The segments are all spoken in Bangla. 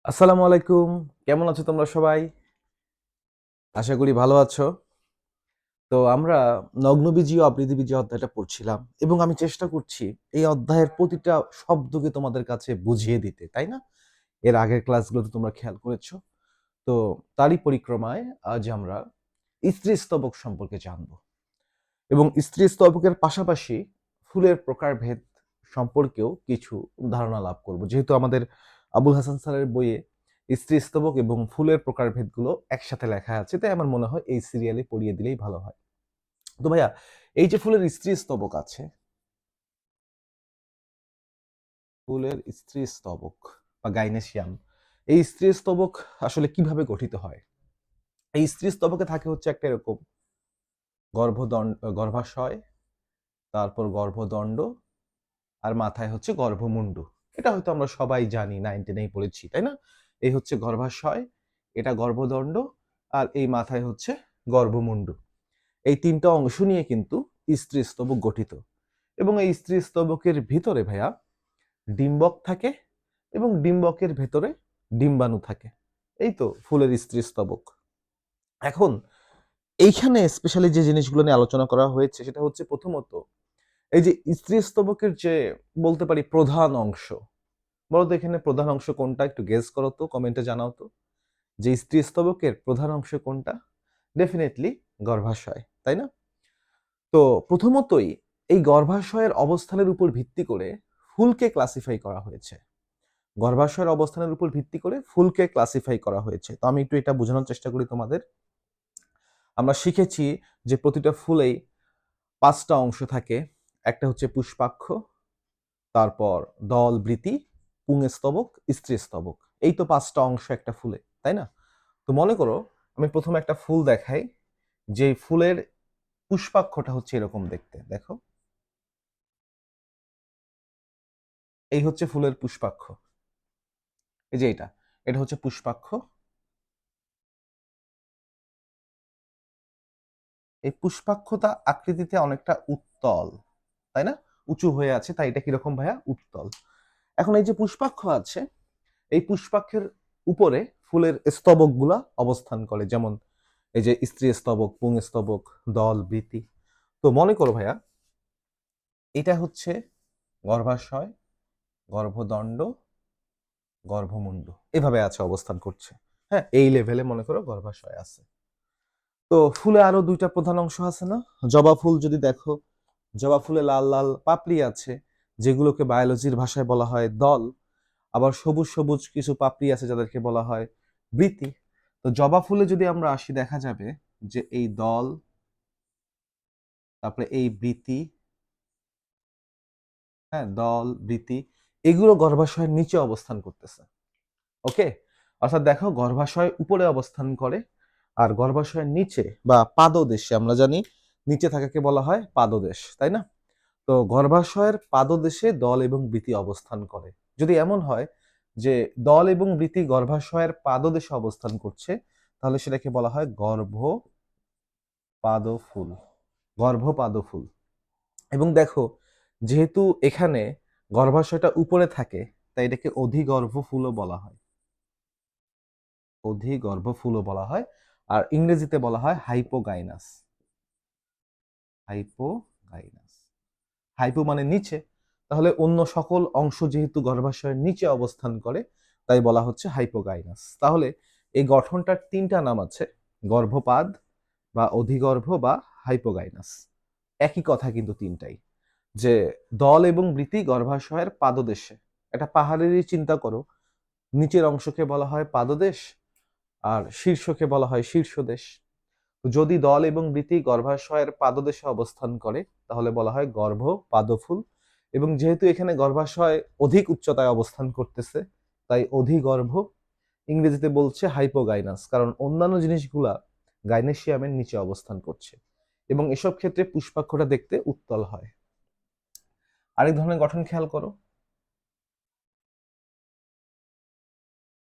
আসসালামু আলাইকুম। কেমন আছো তোমরা সবাই? আশা করি ভালো আছো। তো আমরা নগ্নবীজী ও আবৃতবীজী অধ্যায়টা পড়ছিলাম এবং আমি চেষ্টা করছি এই অধ্যায়ের প্রতিটা শব্দকে তোমাদের কাছে বুঝিয়ে দিতে, তাই না? এর আগের ক্লাসগুলোতে তোমরা খেয়াল করেছো। তো তারই পরিক্রমায় আজ আমরা স্ত্রীস্তবক সম্পর্কে জানব এবং স্ত্রীস্তবকের পাশাপাশি ফুলের প্রকারভেদ সম্পর্কেও কিছু ধারণা লাভ করব। যেহেতু আমাদের আবুল হাসান স্যারের বইয়ে স্ত্রীস্তবক এবং ফুলের প্রকারভেদগুলো একসাথে লেখা আছে, তাই আমার মনে হয় এই সিরিয়ালে পড়িয়ে দিলেই ভালো হয়। তো ভাইয়া, এই যে ফুলের স্ত্রীস্তবক আছে, ফুলের স্ত্রীস্তবক বা গাইনেসিয়াম, এই স্ত্রীস্তবক আসলে কিভাবে গঠিত হয়? এই স্ত্রীস্তবকে থাকে হচ্ছে একটা এরকম গর্ভদণ্ড, গর্ভাশয়, তারপর গর্ভদণ্ড, আর মাথায় হচ্ছে গর্ভমুণ্ড। এটা হয়তো আমরা সবাই জানি, 9-10 পড়েছি, তাই না? এই হচ্ছে গর্ভাশয়, এটা গর্ভদণ্ড, আর এই মাথায় হচ্ছে গর্ভমুণ্ড। এই তিনটা অংশ নিয়ে কিন্তু স্ত্রীস্তবক গঠিত। এবং এই স্ত্রীস্তবকের ভিতরে ভাইয়া ডিম্বক থাকে এবং ডিম্বকের ভেতরে ডিম্বাণু থাকে। এই তো ফুলের স্ত্রীস্তবক। এখন এইখানে স্পেশালি যে জিনিসগুলো নিয়ে আলোচনা করা হয়েছে সেটা হচ্ছে প্রথমত এই যে স্ত্রীস্তবকের যে বলতে পারি প্রধান অংশ, বলো তো এখানে প্রধান অংশ কোনটা? একটু গেস করো তো, কমেন্টে জানাও তো যে স্ত্রীস্তবকের প্রধান অংশ কোনটা। ডেফিনেটলি গর্ভাশয়, তাই না? তো প্রথমতই এই গর্ভাশয়ের অবস্থানের উপর ভিত্তি করে ফুলকে ক্লাসিফাই করা হয়েছে। গর্ভাশয়ের অবস্থানের উপর ভিত্তি করে ফুলকে ক্লাসিফাই করা হয়েছে। তো আমি একটু এটা বোঝানোর চেষ্টা করি তোমাদের। আমরা শিখেছি যে প্রতিটা ফুলেই 5টা অংশ থাকে। একটা হচ্ছে পুষ্পাক্ষ, তারপর দল, বৃতি, পুংস্তবক, স্ত্রীস্তবক। এই তো 5টা অংশ একটা ফুলে, তাই না? তো মনে করো আমি প্রথমে একটা ফুল দেখাই, যে ফুলের পুষ্পাক্ষটা হচ্ছে এরকম দেখতে, দেখো। এই হচ্ছে ফুলের পুষ্পাক্ষ। এই যে এটা, এটা হচ্ছে পুষ্পাক্ষ। এই পুষ্পাক্ষতা আকৃতিতে অনেকটা উত্তল, তাই না? উঁচু হয়ে আছে, তাই এটা কিরকম ভাইয়া? উত্তল। এখন এই যে পুষ্পাক্ষ আছে, এই পুষ্পাক্ষের উপরে ফুলের স্তবকগুলা অবস্থান করে, যেমন এই যে স্ত্রী স্তবক, পুংস্তবক, দল, বৃতি। তো মনে করো ভাইয়া, এটা হচ্ছে গর্ভাশয়, গর্ভদণ্ড, গর্ভমুণ্ড, এভাবে আছে, অবস্থান করছে। হ্যাঁ, এই লেভেলে মনে করো গর্ভাশয় আছে। তো ফুলে আরো 2টা প্রধান অংশ আছে না? জবা ফুল যদি দেখো, জবা ফুলে লাল লাল পাপড়ি আছে, যেগুলোকে বায়োলজির ভাষায় বলা হয় দল। আবার সবুজ সবুজ কিছু পাপড়ি আছে যাদেরকে বলা হয় বৃতি। তো জবা ফুলে যদি আমরা আসি, দেখা যাবে যে এই দল, তারপরে এই বৃতি, হ্যাঁ, দল, বৃতি, এগুলো গর্ভাশয়ের নিচে অবস্থান করতেছে। ওকে, অর্থাৎ দেখো গর্ভাশয় উপরে অবস্থান করে, আর গর্ভাশয়ের নিচে বা পাদদেশে, আমরা জানি নিচে থাকাকে বলা হয় পাদদেশ, তাই না? তো গর্ভাশয়ের পাদদেশে দল এবং বৃতি অবস্থান করে। যদি এমন হয় যে দল এবং বৃতি গর্ভাশয়ের পাদদেশে অবস্থান করছে, তাহলে সেটাকে বলা হয় গর্ভপাদফুল, গর্ভপাদফুল। এবং দেখো, যেহেতু এখানে গর্ভাশয়টা উপরে থাকে, তাই এটাকে অধিগর্ভ ফুলও বলা হয়, অধিগর্ভ ফুলও বলা হয়। আর ইংরেজিতে বলা হয় হাইপোগাইনাস, হাইপোগাইনাস। হাইপো মানে নিচে, তাহলে অন্য সকল অংশ যেহেতু গর্ভাশয়ের নিচে অবস্থান করে, তাই বলা হচ্ছে হাইপোগাইনাস। তাহলে এই গঠনটার 3টা নাম আছে, গর্ভপাদ বা অধিগর্ভ বা হাইপোগাইনাস। একই কথা কিন্তু তিনটাই, যে দল এবং বৃতি গর্ভাশয়ের পাদদেশে। একটা পাহাড়েরই চিন্তা করো, নিচের অংশকে বলা হয় পাদদেশ আর শীর্ষকে বলা হয় শীর্ষদেশ। যদি দল এবং বৃতি গর্ভাশয়ের পাদদেশে অবস্থান করে, তাহলে বলা হয় গর্ভ পাদফুল। এবং যেহেতু এখানে গর্ভাশয় অধিক উচ্চতায় অবস্থান করতেছে, তাই অধিগর্ভ। ইংরেজিতে বলছে হাইপোগাইনাস, কারণ অন্যান্য জিনিসগুলা গাইনেসিয়ামের নিচে অবস্থান করছে এবং এসব ক্ষেত্রে পুষ্পাক্ষটা দেখতে উত্তল হয়। আরেক ধরনের গঠন খেয়াল করো,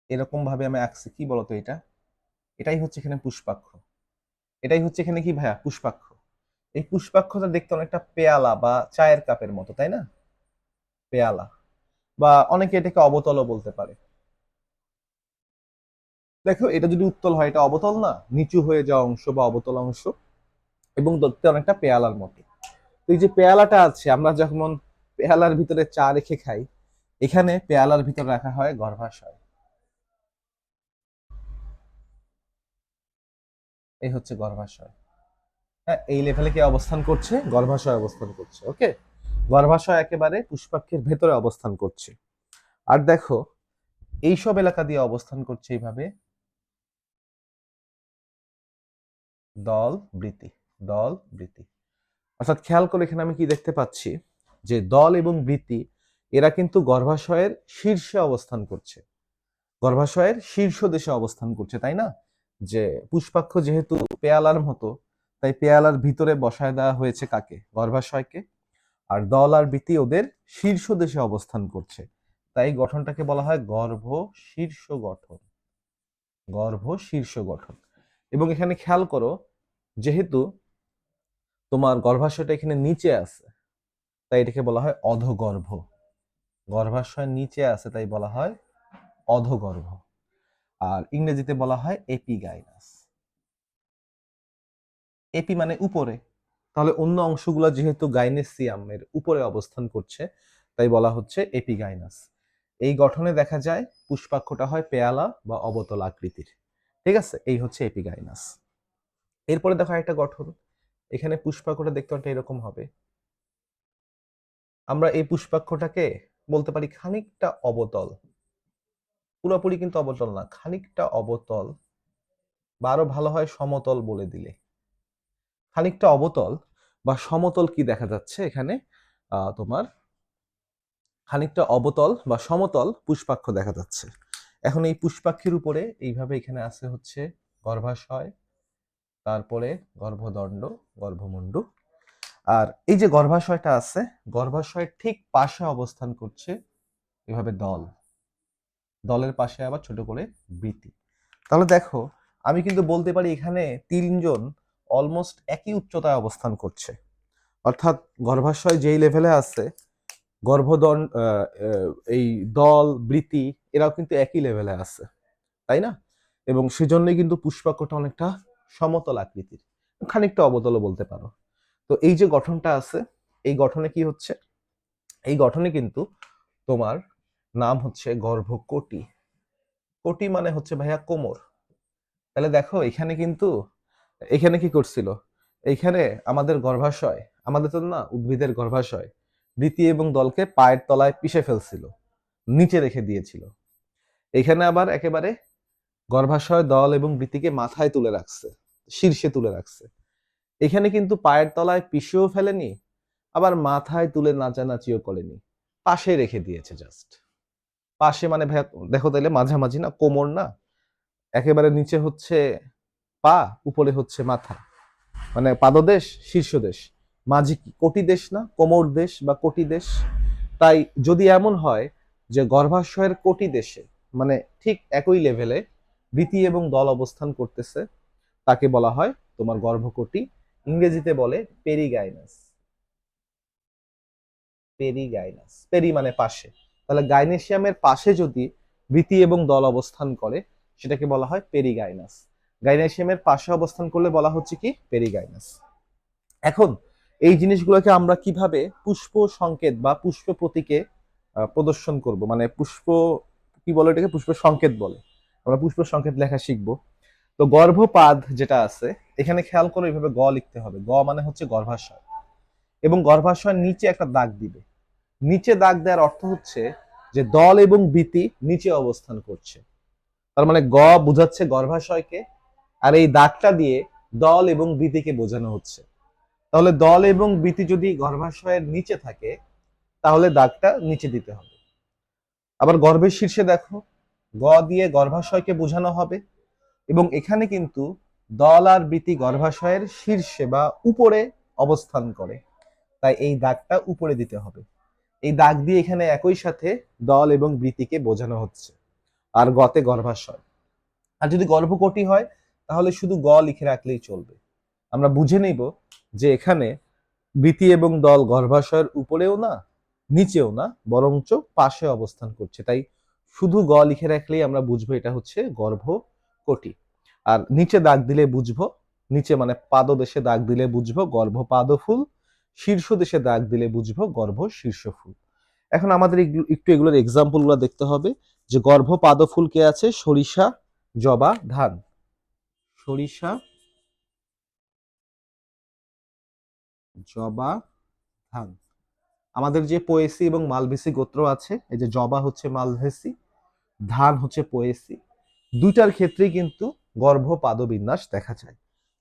এরকম ভাবে আমি আঁকছি, কি বলতো এটা? এটাই হচ্ছে এখানে পুষ্পাক্ষ। এটাই হচ্ছে এখানে কি ভাইয়া? পুষ্পাক্ষ। এই পুষ্পাক্ষটা দেখতে অনেকটা পেয়ালা বা চায়ের কাপের মতো, তাই না? পেয়ালা, বা অনেকে এটাকে অবতলও বলতে পারে। দেখো এটা যদি উত্তল হয় এটা অবতল না, নিচু হয়ে যাওয়া অংশ বা অবতল অংশ, এবং দেখতে অনেকটা পেয়ালার মতো। তো এই যে পেয়ালাটা আছে, আমরা যখন পেয়ালার ভিতরে চা রেখে খাই, এখানে পেয়ালার ভিতরে রাখা হয় গর্ভাশয়। এই হচ্ছে গর্ভাশয়। হ্যাঁ, এই লেভেলে কি অবস্থান করছে? গর্ভাশয় অবস্থান করছে। ওকে, গর্ভাশয় একেবারে পুষ্পাক্ষের ভেতরে অবস্থান করছে। আর দেখো এইসব এলাকা দিয়ে অবস্থান করছে এইভাবে দল বৃতি, দল বৃতি। অর্থাৎ খেয়াল করে এখানে আমি কি দেখতে পাচ্ছি, যে দল এবং বৃতি এরা কিন্তু গর্ভাশয়ের শীর্ষে অবস্থান করছে, গর্ভাশয়ের শীর্ষ দেশে অবস্থান করছে, তাই না? যে পুষ্পাক্ষ যেহেতু পেয়ালার মতো, তাই পেয়ালার ভিতরে বসায় দেওয়া হয়েছে কাকে? গর্ভাশয়কে। আর দল আর বৃতি ওদের শীর্ষ দেশে অবস্থান করছে, তাই গঠনটাকে বলা হয় গর্ভ শীর্ষ গঠন, গর্ভ শীর্ষ গঠন। এবং এখানে খেয়াল করো, যেহেতু তোমার গর্ভাশয়টা এখানে নিচে আছে, তাই এটাকে বলা হয় অধগর্ভ। গর্ভাশয় নিচে আছে তাই বলা হয় অধগর্ভ। আর ইংরেজিতে বলা হয় এপিগাইনাস। এপি মানে উপরে, তাহলে অন্য অংশগুলো যেহেতু গাইনেসিয়ামের উপরে অবস্থান করছে, তাই বলা হচ্ছে এপিগাইনাস। এই গঠনে দেখা যায় পুষ্পাক্ষটা হয় পেয়ালা বা অবতল আকৃতির। ঠিক আছে, এই হচ্ছে এপিগাইনাস। এরপরে দেখো একটা গঠন, এখানে পুষ্পাক্ষটা দেখতে অনেকটা এরকম হবে। আমরা এই পুষ্পাক্ষটাকে বলতে পারি খানিকটা অবতল, পুরোপুরি কিন্তু অবতল না, খানিকটা অবতল, বা আরো ভালো হয় সমতল বলে দিলে। খানিকটা অবতল বা সমতল কি দেখা যাচ্ছে এখানে? তোমার খানিকটা অবতল বা সমতল পুষ্পাক্ষ দেখা যাচ্ছে। এখন এই পুষ্পাক্ষের উপরে এইভাবে এখানে আছে হচ্ছে গর্ভাশয়, তারপরে গর্ভদণ্ড, গর্ভমুণ্ড। আর এই যে গর্ভাশয়টা আছে, গর্ভাশয়ের ঠিক পাশে অবস্থান করছে এভাবে দল, দলের পাশে আবার ছোট করে বৃতি। তাহলে দেখো আমি কিন্তু বলতে পারি এখানে তিনজন অলমোস্ট একই উচ্চতায় অবস্থান করছে। অর্থাৎ গর্ভাশয় যেই লেভেলে আছে, গর্ভদণ্ড এই দল বৃতি এরাও কিন্তু একই লেভেলে আছে, তাই না? এবং সেজন্যই কিন্তু পুষ্পাক্ষটা অনেকটা সমতল আকৃতির, খানিকটা অবতলও বলতে পারো। তো এই যে গঠনটা আছে, এই গঠনে কি হচ্ছে? এই গঠনে কিন্তু তোমার নাম হচ্ছে গর্ভকোটি। কোটি মানে হচ্ছে ভাইয়া কোমর। তাহলে দেখো এখানে কিন্তু, এখানে কি করছিল, এইখানে আমাদের গর্ভাশয়, আমাদের তো না উদ্ভিদের গর্ভাশয় বৃতি এবং দলকে পায়ের তলায় পিষে ফেলছিল, নিচে রেখে দিয়েছিল। এখানে আবার একেবারে গর্ভাশয় দল এবং বৃতিকে মাথায় তুলে রাখছে, শীর্ষে তুলে রাখছে। এখানে কিন্তু পায়ের তলায় পিষেও ফেলেনি, আবার মাথায় তুলে নাচানাচিও করেনি, পাশে রেখে দিয়েছে জাস্ট। পাশে মানে ভাইয়া দেখো তাইলে মাঝামাঝি না, কোমর না, একেবারে নিচে হচ্ছে পা, উপরে হচ্ছে মাথা, মানে পাদদেশ শীর্ষদেশ, মাঝি কি কোটি দেশ না, কোমর দেশ বা কোটি দেশ। তাই যদি এমন হয় যে গর্ভাশয়ের কোটি দেশে, মানে ঠিক একই লেভেলে বৃতি এবং দল অবস্থান করতেছে, তাকে বলা হয় তোমার গর্ভকোটি। ইংরেজিতে বলে পেরিগাইনাস। পেরিগাইনাস, পেরি মানে পাশে, তাহলে গাইনেসিয়ামের পাশে যদি বৃতি এবং দল অবস্থান করে, সেটাকে বলা হয় পেরিগাইনাস। গাইনেসিয়ামের পাশে অবস্থান করলে বলা হচ্ছে কি? পেরিগাইনাস। এখন এই জিনিসগুলোকে আমরা কিভাবে পুষ্প সংকেত বা পুষ্প প্রতীকে প্রদর্শন করব, মানে পুষ্প কি বলে এটাকে? পুষ্প সংকেত বলে। আমরা পুষ্প সংকেত লেখা শিখবো। তো গর্ভপাদ যেটা আছে, এখানে খেয়াল করে এইভাবে গ লিখতে হবে। গ মানে হচ্ছে গর্ভাশয়, এবং গর্ভাশয়ের নিচে একটা দাগ দিবে। নিচে দাগ দেওয়ার অর্থ হচ্ছে যে দল এবং বৃতি নিচে অবস্থান করছে, তার মানে গ বোঝাচ্ছে গর্ভাশয়কে, আর এই দাগটা দিয়ে দল এবং বৃতিকে বোঝানো হচ্ছে। তাহলে দল এবং বৃতি যদি গর্ভাশয়ের নিচে থাকে, তাহলে দাগটা নিচে দিতে হবে। আবার গর্ভের শীর্ষে দেখো, গ দিয়ে গর্ভাশয়কে বোঝানো হবে, এবং এখানে কিন্তু দল আর বৃতি গর্ভাশয়ের শীর্ষে বা উপরে অবস্থান করে, তাই এই দাগটা উপরে দিতে হবে। এই দাগ দিয়ে এখানে একই সাথে দল এবং বৃতিকে বোঝানো হচ্ছে, আর গতে গর্ভাশয়। আর যদি গর্ভকোটি হয়, তাহলে শুধু গ লিখে রাখলেই চলবে। আমরা বুঝে নেব যে এখানে বৃতি এবং দল গর্ভাশয়ের উপরেও না, নিচেও না, বরঞ্চ পাশে অবস্থান করছে, তাই শুধু গ লিখে রাখলেই আমরা বুঝবো এটা হচ্ছে গর্ভ কোটি। আর নিচে দাগ দিলে বুঝবো, নিচে মানে পাদদেশে দাগ দিলে বুঝবো গর্ভপাদ ফুল, শীর্ষ দেশে দাগ দিলে বুঝবো গর্ভ শীর্ষ ফুল। এখন আমাদের একটু এগুলোর এক্সাম্পল গুলো দেখতে হবে যে গর্ভপাদ ফুল কে আছে, সরিষা, জবা, ধান। সরিষা, জবা, ধান। আমাদের যে পোয়েসি এবং মালভেসি গোত্র আছে, এই যে জবা হচ্ছে মালভেসি, ধান হচ্ছে পোয়েসি, দুইটার ক্ষেত্রেই কিন্তু গর্ভপাদ বিন্যাস দেখা যায়।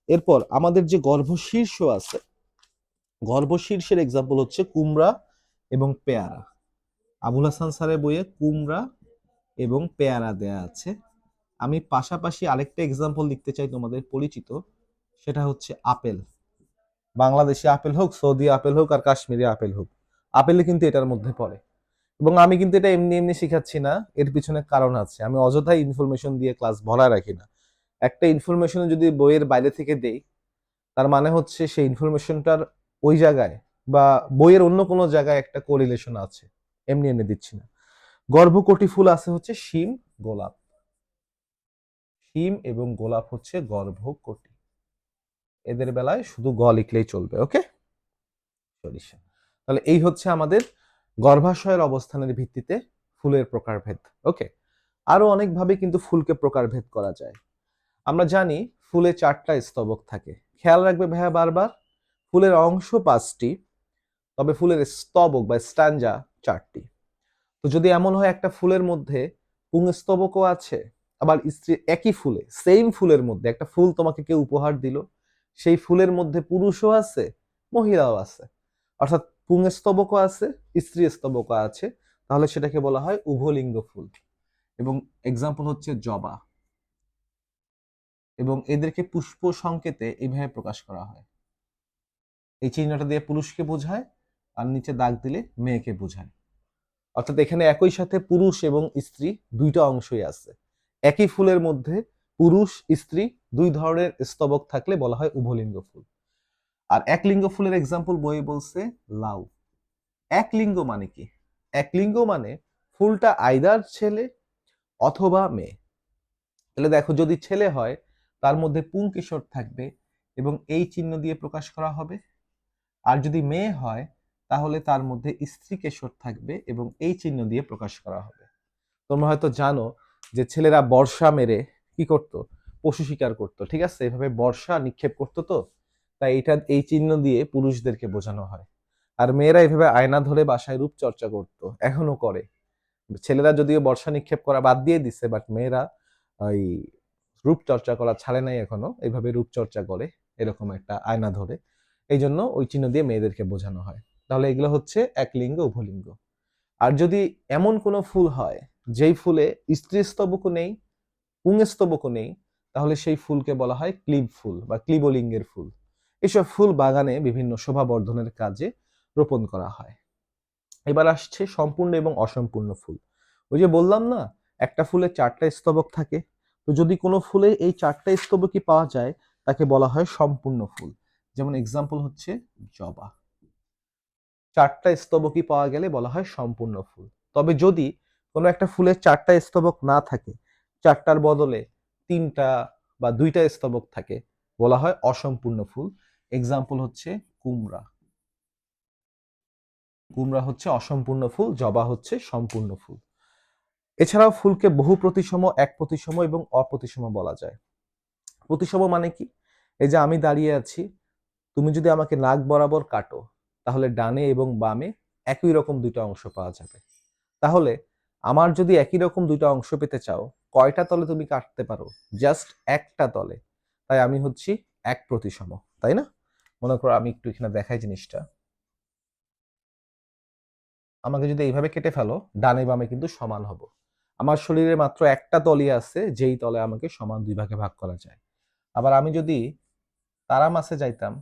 এরপর আমাদের যে গর্ভশীর্ষ আছে, গর্ভশীর্ষের এক্সাম্পল হচ্ছে কুমড়া এবং পেয়ারা। আবুল হাসান স্যারের বইয়ে কুমড়া এবং পেয়ারা দেয়া আছে। আমি পাশাপাশি আরেকটা এক্সাম্পল লিখতে চাই তোমাদের পরিচিত, সেটা হচ্ছে আপেল। বাংলাদেশি আপেল হোক, সৌদি আপেল হোক, আর কাশ্মীরি আপেল হোক, আপেলে কিন্তু এটার মধ্যে পড়ে। এবং আমি কিন্তু এটা এমনি এমনি শিখাচ্ছি না, এর পিছনে কারণ আছে। আমি অযথাই ইনফরমেশন দিয়ে ক্লাস ভরা রাখি না। একটা ইনফরমেশন যদি বইয়ের বাইরে থেকে দেই, তার মানে হচ্ছে সেই ইনফরমেশনটার ওই জায়গায় বা বইয়ের অন্য কোনো জায়গায় একটা কোরিলেশন আছে, এমনি এমনি দিচ্ছি না। গর্ভকটি ফুল আছে হচ্ছে শিম, গোলাপ। শিম এবং গোলাপ হচ্ছে গর্ভকটি। এদের বেলায় শুধু গ লিখলেই চলবে, ওকে। সরিষা। তাহলে এই হচ্ছে আমাদের গর্ভাশয়ের অবস্থানের ভিত্তিতে ফুলের প্রকারভেদ, ওকে। আরো অনেকভাবে কিন্তু ফুলকে প্রকারভেদ করা যায়। আমরা জানি ফুলে 4টা স্তবক থাকে। খেয়াল রাখবে ভাইয়া বারবার, ফুলের অংশ 5টি, তবে ফুলের স্তবক বা স্ট্যাঞ্জা 4টি। তো যদি এমন হয় একটা ফুলের মধ্যে পুংস্তবকও আছে, আবার স্ত্রী একই ফুলে, সেম ফুলের মধ্যে একটা ফুল তোমাকে কেউ উপহার দিল, সেই ফুলের মধ্যে পুরুষও আছে, মহিলাও আছে, অর্থাৎ পুংস্তবকও আছে, স্ত্রী স্তবকও আছে, তাহলে সেটাকে বলা হয় উভলিঙ্গ ফুল। এবং এক্সাম্পল হচ্ছে জবা। এবং এদেরকে পুষ্প সংকেতে এইভাবে প্রকাশ করা হয়। এই চিহ্নটা দিয়ে পুরুষকে বোঝায়, আর নিচে দাগ দিলে মেয়েকে বোঝায়। অর্থাৎ এখানে একই সাথে পুরুষ এবং স্ত্রী দুইটা অংশই আছে। একই ফুলের মধ্যে পুরুষ স্ত্রী দুই ধরনের স্তবক থাকলে বলা হয় উভলিঙ্গ ফুল। আর একলিঙ্গ ফুলের এক্সাম্পল বইয়ে বলছে লাউ। একলিঙ্গ মানে কি? একলিঙ্গ মানে ফুলটা আইদার ছেলে অথবা মেয়ে। তাহলে দেখো, যদি ছেলে হয় তার মধ্যে পুংকেশর থাকবে এবং এই চিহ্ন দিয়ে প্রকাশ করা হবে। আর যদি মেয়ে হয় তাহলে তার মধ্যে স্ত্রী কেশর থাকবে এবং এই চিহ্ন দিয়ে প্রকাশ করা হবে। তোমরা হয়তো জানো যে ছেলেরা বর্ষা মেরে কি করত, পশু শিকার করত, ঠিক আছে, এভাবে বর্ষা নিক্ষেপ করতো। তো তাই এই চিহ্ন দিয়ে পুরুষদেরকে বোঝানো হয়। আর মেয়েরা এভাবে আয়না ধরে বাসায় রূপচর্চা করত, এখনো করে। ছেলেরা যদিও বর্ষা নিক্ষেপ করা বাদ দিয়ে দিছে, বাট মেয়েরা ওই রূপচর্চা করা ছাড়ে নাই এখনো, এইভাবে রূপচর্চা করে, এরকম একটা আয়না ধরে। এই জন্য ওই চিহ্ন দিয়ে মেয়েদেরকে বোঝানো হয়। তাহলে এগুলো হচ্ছে একলিঙ্গ উভলিঙ্গ। আর যদি এমন কোনো ফুল হয় যেই ফুলে স্ত্রী স্তবকও নেই, পুংস্তবকও নেই, তাহলে সেই ফুলকে বলা হয় ক্লীব ফুল বা ক্লীবলিঙ্গের ফুল। এসব ফুল বাগানে বিভিন্ন শোভা বর্ধনের কাজে রোপণ করা হয়। এবার আসছে সম্পূর্ণ এবং অসম্পূর্ণ ফুল। ওই যে বললাম না, একটা ফুলে 4টা স্তবক থাকে। তো যদি কোনো ফুলে এই 4টা স্তবকই পাওয়া যায়, তাকে বলা হয় সম্পূর্ণ ফুল। যেমন এক্সাম্পল হচ্ছে জবা। 4টা স্তবকই পাওয়া গেলে বলা হয় সম্পূর্ণ ফুল। তবে যদি কোনো একটা ফুলের 4টা স্তবক না থাকে, 4টার বদলে 3টা বা 2টা স্তবক থাকে, বলা হয় অসম্পূর্ণ ফুল। এক্সাম্পল হচ্ছে কুমড়া। কুমড়া হচ্ছে অসম্পূর্ণ ফুল, জবা হচ্ছে সম্পূর্ণ ফুল। এছাড়াও ফুলকে বহু প্রতিসম, এক প্রতিসম এবং অপ্রতিসম বলা যায়। প্রতিসম মানে কি? এই যে আমি দাঁড়িয়ে আছি, তুমি যদি আমাকে নাক বরাবর কাটো, তাহলে ডানে এবং বামে একই রকম 2টা অংশ পাওয়া যাবে। তাহলে আমার যদি একই রকম 2টা অংশ পেতে চাও, কয়টা তলে তুমি কাটতে পারো? জাস্ট একটা তলে। তাই আমি হচ্ছি এক প্রতিসম, তাই না? মনে করো আমি একটু এখানে দেখাই জিনিসটা। আমাকে যদি এইভাবে কেটে ফেলো, ডানে বামে কিন্তু সমান হব। আমার শরীরে মাত্র একটা তলই আছে, যেই তলে আমাকে সমান 2 ভাগে ভাগ করা যায়। আবার আমি যদি তারা মাসে যাইতাম,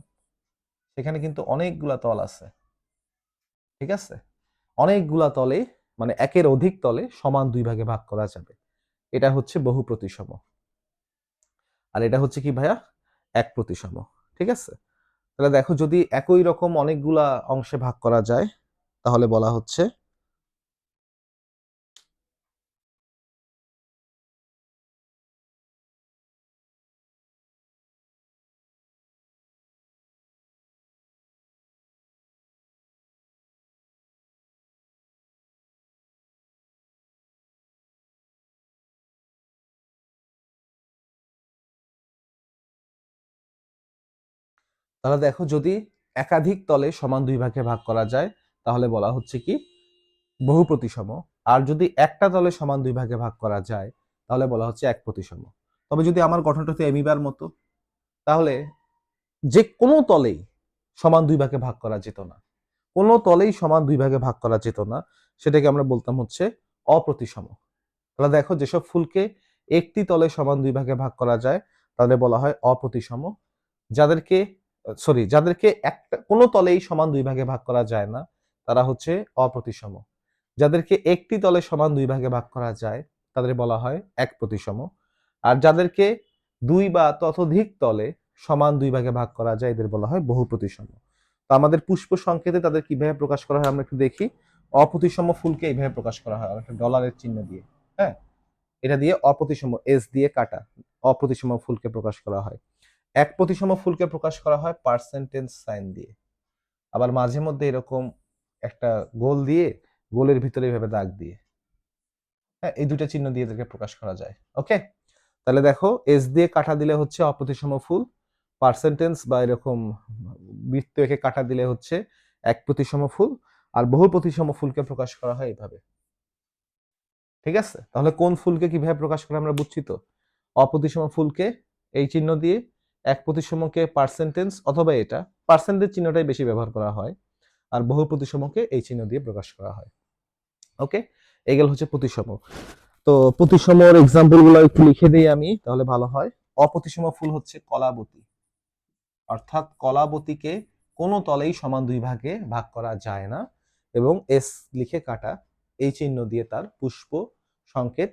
সেখানে কিন্তু অনেকগুলা তল আছে, ঠিক আছে? অনেকগুলা তলে, মানে একের অধিক তলে সমান 2 ভাগে ভাগ করা যাবে। এটা হচ্ছে বহু প্রতিসম। আর এটা হচ্ছে কি ভাইয়া? এক প্রতিসম, ঠিক আছে? তাহলে দেখো, যদি একই রকম অনেকগুলা অংশে ভাগ করা যায়, তাহলে বলা হচ্ছে তাহলে দেখো যদি একাধিক তলে সমান দুই ভাগে ভাগ করা যায় তাহলে বলা হচ্ছে কি বহু প্রতিসম। আর যদি একটা তলে সমান দুই ভাগে ভাগ করা যায় তাহলে বলা হচ্ছে এক প্রতিসম। তবে যদি আমার গঠনটা হচ্ছে অ্যামিবার মতো, তাহলে যে কোনো তলেই সমান দুই ভাগে ভাগ করা যেত না, কোনো তলেই সমান দুই ভাগে ভাগ করা যেত না, সেটাকে আমরা বলতাম হচ্ছে অপ্রতিসম। তাহলে দেখো যেসব ফুলকে একটি তলে সমান দুই ভাগে ভাগ করা যায় তাহলে বলা হয় অপ্রতিসম। যাদেরকে যাদেরকে একটা কোনো তলেই সমান দুই ভাগে ভাগ করা যায় না তারা হচ্ছে অপ্রতিসম। যাদেরকে একটি তলে সমান দুই ভাগে ভাগ করা যায় তাদের বলা হয় এক প্রতিসম। আর যাদেরকে দুই বা ততোধিক তলে সমান দুই ভাগে ভাগ করা যায় এদের বলা হয় বহু প্রতিসম। তো আমাদের পুষ্প সংকেতে তাদের কিভাবে প্রকাশ করা হয় আমরা একটু দেখি। অপ্রতিসম ফুলকে এইভাবে প্রকাশ করা হয় একটা ডলারের চিহ্ন দিয়ে। হ্যাঁ, এটা দিয়ে অপ্রতিসম, এস দিয়ে কাটা, অপ্রতিসম ফুলকে প্রকাশ করা হয়। এক প্রতিসম ফুলকে প্রকাশ করা হয় পার্সেন্টেজ সাইন দিয়ে। আবার মাঝে মধ্যে এরকম একটা গোল দিয়ে, গোলের ভিতরে এভাবে দাগ দিয়ে, হ্যাঁ, এই দুইটা চিহ্ন দিয়ে এদেরকে প্রকাশ করা যায়। ওকে, তাহলে দেখো এস দিয়ে কাটা দিলে হচ্ছে অপ্রতিসম ফুল, পার্সেন্টেজ বা এরকম বৃত্ত এঁকে কাটা দিলে হচ্ছে এক প্রতিসম ফুল, আর বহু প্রতিসম ফুলকে প্রকাশ করা হয় এইভাবে। ঠিক আছে, তাহলে কোন ফুলকে কিভাবে প্রকাশ করে আমরা বুঝছি তো। অপ্রতিসম ফুলকে এই চিহ্ন দিয়ে, এক প্রতিসমকে পার্সেন্টেজ অথবা এটা পার্সেন্টেজ চিহ্নটাই বেশি ব্যবহার করা হয়, আর বহু প্রতিসমকে এই চিহ্ন দিয়ে প্রকাশ করা হয়। ওকে, এগুলো হচ্ছে প্রতিসম। তো প্রতিসমর এক্সাম্পল গুলো একটু লিখে দিই আমি, তাহলে ভালো হয়। অপ্রতিসম ফুল হচ্ছে কলাবতী, অর্থাৎ কলাবতীকে কোনো তলেই সমান দুই ভাগে ভাগ করা যায় না, এবং এস লিখে কাটা এই চিহ্ন দিয়ে তার পুষ্প সংকেত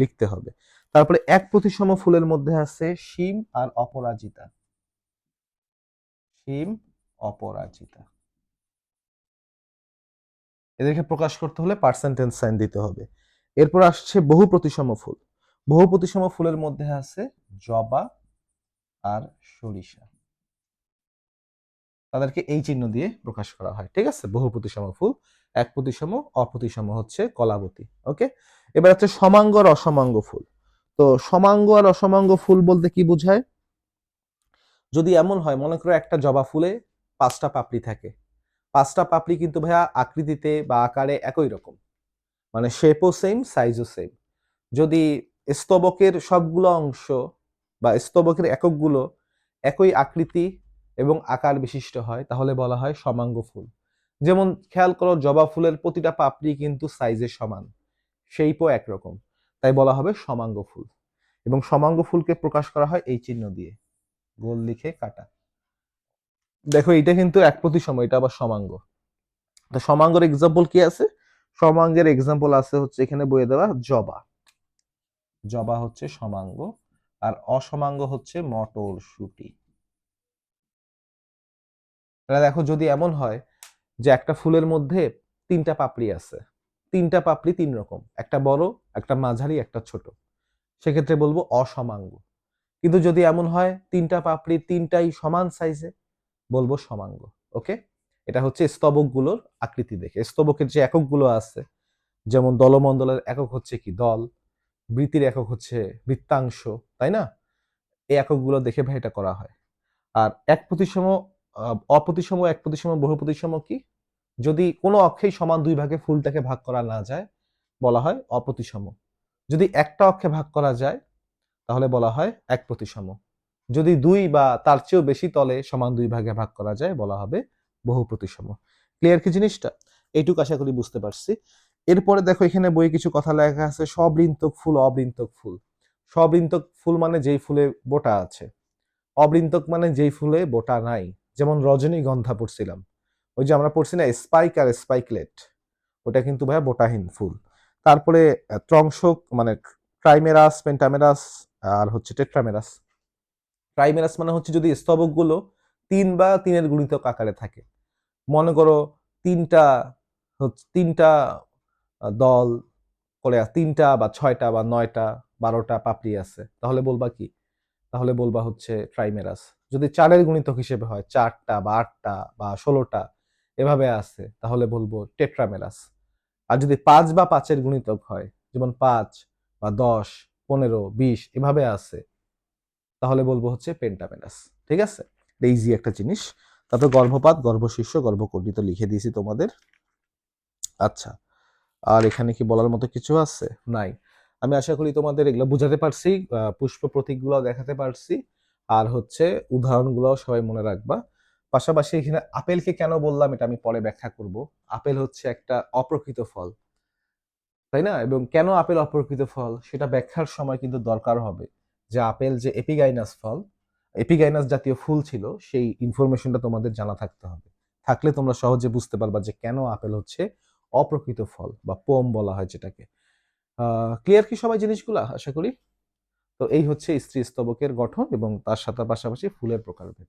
লিখতে হবে। তারপরে এক প্রতিসম ফুলের মধ্যে আছে শিম আর অপরাজিতা। শিম, অপরাজিতা, এদেরকে প্রকাশ করতে হলে পার্সেন্টেজ সাইন দিতে হবে। এরপর আসছে বহু প্রতিসম ফুল। বহু প্রতিসম ফুলের মধ্যে আছে জবা আর সরিষা, তাদেরকে এই চিহ্ন দিয়ে প্রকাশ করা হয়। ঠিক আছে, বহু প্রতিসম ফুল। এক প্রতিসম, অপ্রতিসম হচ্ছে কলাবতী। ওকে, এবার হচ্ছে সমাঙ্গ আর অসমাঙ্গ ফুল। তো সমাঙ্গ আর অসমাঙ্গ ফুল বলতে কি বোঝায়? যদি এমন হয় মনে করো একটা জবা ফুলে পাঁচটা পাপড়ি থাকে, পাঁচটা পাপড়ি কিন্তু ভাইয়া আকৃতিতে বা আকারে একই রকম, মানে শেপও সেম, সাইজও সেম। যদি স্তবকের সবগুলো অংশ বা স্তবকের এককগুলো একই আকৃতি এবং আকার বিশিষ্ট হয় তাহলে বলা হয় সমাঙ্গ ফুল। যেমন খেয়াল করো জবা ফুলের প্রতিটা পাপড়ি কিন্তু সাইজে সমান, শেপও একরকম, তাই বলা হবে সমাঙ্গ ফুল। এবং সমাঙ্গ ফুলকে প্রকাশ করা হয় এই চিহ্ন দিয়ে, গোল লিখে কাটা। দেখো এটা কিন্তু এক প্রতিসম, এটা আবার সমাঙ্গ। তো সমাঙ্গের এক্সাম্পল কি আছে? সমাঙ্গের এক্সাম্পল আছে হচ্ছে এখানে বইয়ে দেওয়া জবা। জবা হচ্ছে সমাঙ্গ, আর অসমাঙ্গ হচ্ছে মটরশুঁটি। তাহলে দেখো যদি এমন হয় যে একটা ফুলের মধ্যে তিনটা পাপড়ি আছে, তিনটা পাপড়ি তিন রকম, একটা বড়, একটা মাঝারি, একটা ছোট, সেক্ষেত্রে বলবো অসমাঙ্গ। কিন্তু যদি এমন হয় তিনটা পাপড়ি তিনটাই সমান সাইজে, বলবো সমাঙ্গ। ওকে, এটা হচ্ছে স্তবকগুলোর আকৃতি দেখে। স্তবকের যে এককগুলো আছে, যেমন দলমণ্ডলের একক হচ্ছে কি দল, বৃত্তির একক হচ্ছে বৃত্তাংশ, তাই না? এই এককগুলো দেখে ভাই এটা করা হয়। আর এক প্রতিসম, অপ্রতিসম, এক প্রতিসম, বহু প্রতিসম কি? যদি কোনো অক্ষেই সমান দুই ভাগে ফুলটাকে ভাগ করা না যায় বলা হয় অপ্রতিসম। যদি একটা অক্ষে ভাগ করা যায় তাহলে বলা হয় এক প্রতিসম। যদি দুই বা তার চেয়েও বেশি তলে সমান দুই ভাগে ভাগ করা যায় বলা হবে বহু প্রতিসম। ক্লিয়ার কি জিনিসটা? এইটুকু আশা করি বুঝতে পারছি। এরপরে দেখো এখানে বইয়ে কিছু কথা লেখা আছে, সবৃন্তক ফুল, অবৃন্তক ফুল। সবৃন্তক ফুল মানে যেই ফুলে বোটা আছে, অবৃন্তক মানে যেই ফুলে বোটা নাই। যেমন রজনীগন্ধা পড়ছিলাম, ওই যে আমরা পড়ছি না স্পাইক আর স্পাইকলেট, ওটা কিন্তু ভাইয়া বোটাহীন ফুল। তারপরে ত্রংশক মানে ট্রাইমেরাস, পেন্টামেরাস, আর হচ্ছে টেট্রামেরাস। ট্রাইমেরাস মানে হচ্ছে যদি স্তবকগুলো তিন বা তিনের গুণিতক আকারে থাকে। মনে করো তিনটা তিনটা দল করে তিনটা বা ছয়টা বা নয়টা 12টা পাপড়ি আছে, তাহলে বলবা কি? তাহলে বলবা হচ্ছে ট্রাইমেরাস। যদি চারের গুণিতক হিসেবে হয়, চারটা বা আটটা বা 16টা এভাবে আছে, তাহলে বলবো টেট্রামেরাস। আর যদি 5 বা 5-এর গুণিতক হয়, যেমন 5 বা 10, 15, 20 এভাবে আছে, তাহলে বলবো হচ্ছে পেন্টামেরাস। ঠিক আছে, ইজি একটা জিনিস। তারপর গর্ভপাত, গর্ভশিষ্য, গর্ভকর্ণী তো লিখে দিয়েছি তোমাদের। আচ্ছা, আর এখানে কি বলার মতো কিছু আছে? নাই। আমি আশা করি তোমাদের এগুলো বুঝাতে পারছি, পুষ্প প্রতীকগুলো দেখাতে পারছি, আর হচ্ছে উদাহরণগুলো সবাই মনে রাখবা। পাশাপাশি এখানে আপেলকে কেন বললাম এটা আমি পরে ব্যাখ্যা করব। আপেল হচ্ছে একটা অপ্রকৃত ফল, তাই না? এবং কেন আপেল অপ্রকৃত ফল সেটা ব্যাখ্যার সময় কিন্তু দরকার হবে যে আপেল যে এপিগাইনাস ফল, এপিগাইনাস জাতীয় ফুল ছিল, সেই ইনফরমেশনটা তোমাদের জানা থাকতে হবে। থাকলে তোমরা সহজে বুঝতে পারবা যে কেন আপেল হচ্ছে অপ্রকৃত ফল বা পোম বলা হয় যেটাকে। ক্লিয়ার কি সবাই জিনিসগুলা? আশা করি। তো এই হচ্ছে স্ত্রী স্তবকের গঠন এবং তার সাথে পাশাপাশি ফুলের প্রকারভেদ।